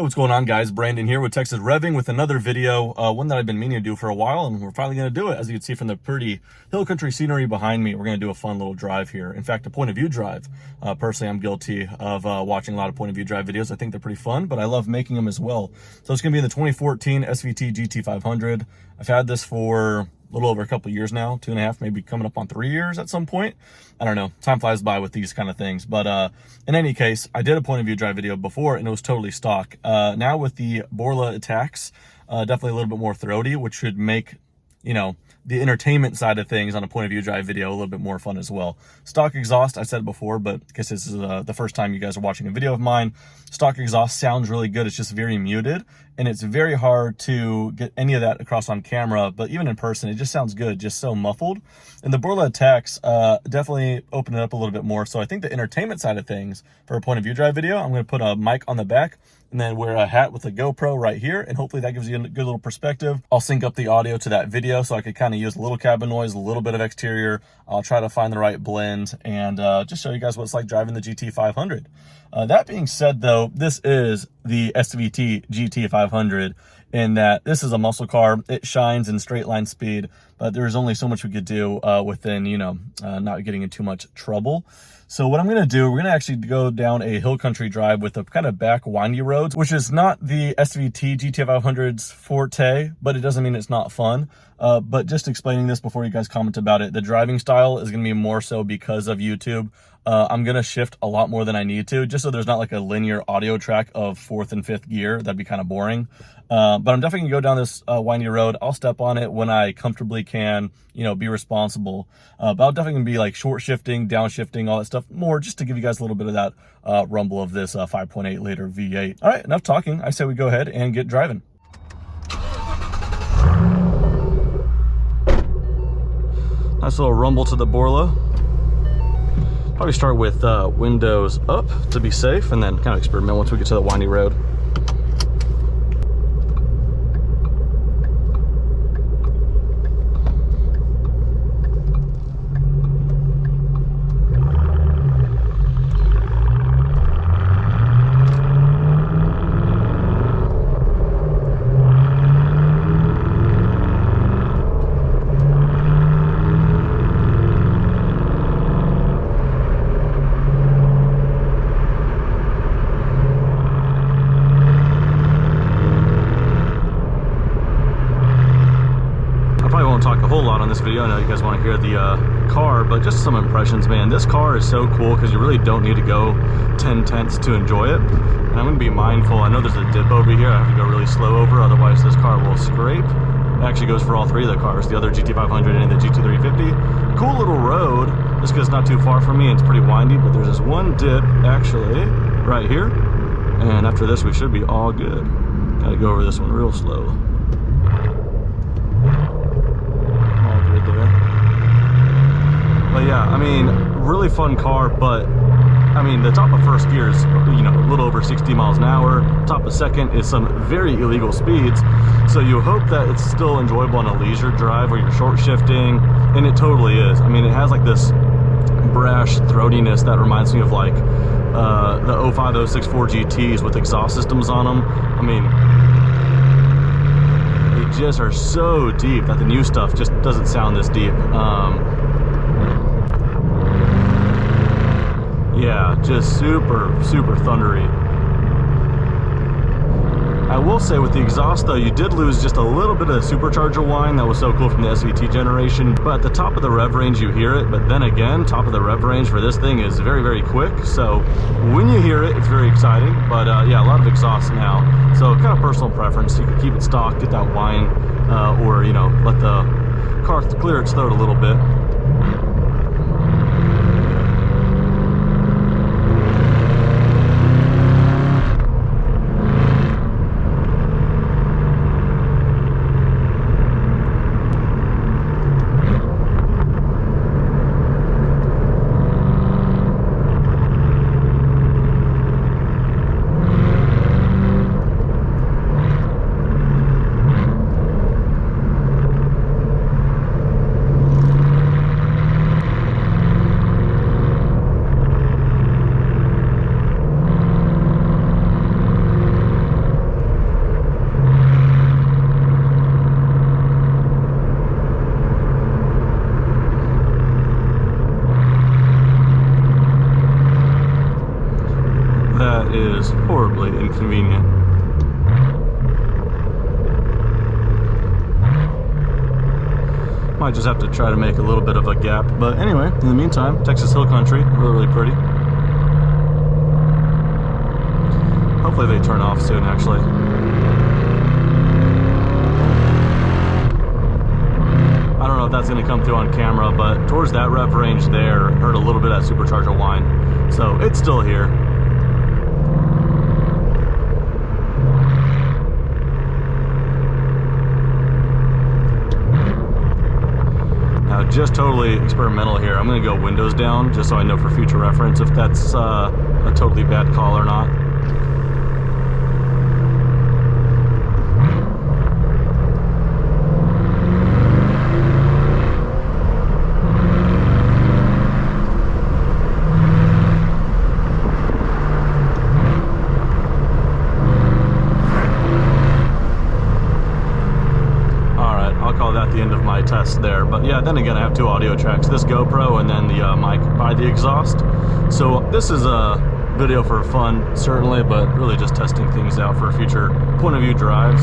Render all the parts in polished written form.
Hey, what's going on, guys? Brandon here with Texas Revving with another video, one that I've been meaning to do for a while, and we're finally going to do it. As you can see from the pretty hill country scenery behind me, we're going to do a fun little drive here. In fact, a point of view drive. Personally, I'm guilty of watching a lot of point of view drive videos. I think they're pretty fun, but I love making them as well. So it's going to be in the 2014 SVT GT500. I've had this for a little over a couple years now, 2.5, maybe coming up on 3 years at some point. I don't know, time flies by with these kind of things. But in any case, I did a point of view drive video before and it was totally stock. Now with the Borla Ataks, definitely a little bit more throaty, which should make, you know, the entertainment side of things on a point of view drive video a little bit more fun as well. Stock exhaust, I said before, but because this is the first time you guys are watching a video of mine, stock exhaust sounds really good. It's just very muted, and it's very hard to get any of that across on camera, but even in person, it just sounds good, just so muffled. And the Borla Attacks definitely open it up a little bit more. So I think the entertainment side of things for a point of view drive video, I'm going to put a mic on the back and then wear a hat with a GoPro right here, and hopefully that gives you a good little perspective. I'll sync up the audio to that video so I could kind of use a little cabin noise, a little bit of exterior. I'll try to find the right blend and just show you guys what it's like driving the GT500. That being said, though, this is the SVT GT500 in that this is a muscle car. It shines in straight line speed, but there's only so much we could do within, you know, not getting in too much trouble. So what I'm going to do, we're going to actually go down a hill country drive with a kind of back windy roads, which is not the SVT GT500's forte, but it doesn't mean it's not fun. But just explaining this before you guys comment about it, the driving style is going to be more so because of YouTube. I'm going to shift a lot more than I need to, just so there's not like a linear audio track of 4th and 5th gear. That'd be kind of boring. But I'm definitely gonna go down this windy road. I'll step on it when I comfortably can, you know, be responsible. But I'll definitely gonna be like short shifting, downshifting, all that stuff more, just to give you guys a little bit of that rumble of this 5.8 liter V8. All right, enough talking. I say we go ahead and get driving. Nice little rumble to the Borla. Probably start with windows up to be safe, and then kind of experiment once we get to the windy road. Talk a whole lot on this video. I know you guys want to hear the car, but just some impressions, man. This car is so cool because you really don't need to go 10 tenths to enjoy it. And I'm going to be mindful. I know there's a dip over here. I have to go really slow over, otherwise this car will scrape. It actually goes for all three of the cars, the other GT500 and the GT350. Cool little road, just because it's not too far from me and it's pretty windy, but there's this one dip actually right here. And after this, we should be all good. Got to go over this one real slow. But yeah, I mean, really fun car, but I mean, the top of first gear is, you know, a little over 60 miles an hour. Top of second is some very illegal speeds. So you hope that it's still enjoyable on a leisure drive where you're short shifting, and it totally is. I mean, it has like this brash throatiness that reminds me of like the 05, 064 GTs with exhaust systems on them. I mean, they just are so deep that the new stuff just doesn't sound this deep. Yeah, just super thundery. I will say with the exhaust though, you did lose just a little bit of supercharger whine that was so cool from the SVT generation, but at the top of the rev range you hear it, but then again, top of the rev range for this thing is very quick, so when you hear it, it's very exciting. But yeah, a lot of exhaust now, so kind of personal preference. You can keep it stock, get that whine, or, you know, let the car clear its throat a little bit. inconvenient. Might just have to try to make a little bit of a gap. But anyway, in the meantime, Texas Hill Country, really, really pretty. Hopefully they turn off soon, actually. I don't know if that's going to come through on camera, but towards that rev range there, heard a little bit of that supercharger whine. So it's still here. Now, just totally experimental here. I'm going to go windows down just so I know for future reference if that's a totally bad call or not. The end of my test there. But yeah, then again, I have two audio tracks, this GoPro and then the mic by the exhaust. So this is a video for fun, certainly, but really just testing things out for future point of view drives.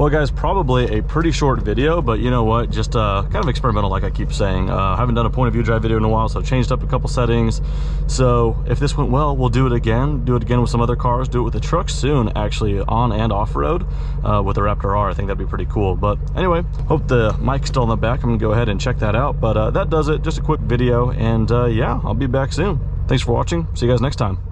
Well guys, probably a pretty short video, but you know what, just kind of experimental like I keep saying. I haven't done a point of view drive video in a while, so I changed up a couple settings. So if this went well, we'll do it again with some other cars, do it with the truck soon, actually on and off-road with the Raptor R. I think that'd be pretty cool. But anyway, hope the mic's still in the back. I'm gonna go ahead and check that out, but that does it. Just a quick video, and yeah, I'll be back soon. Thanks for watching. See you guys next time.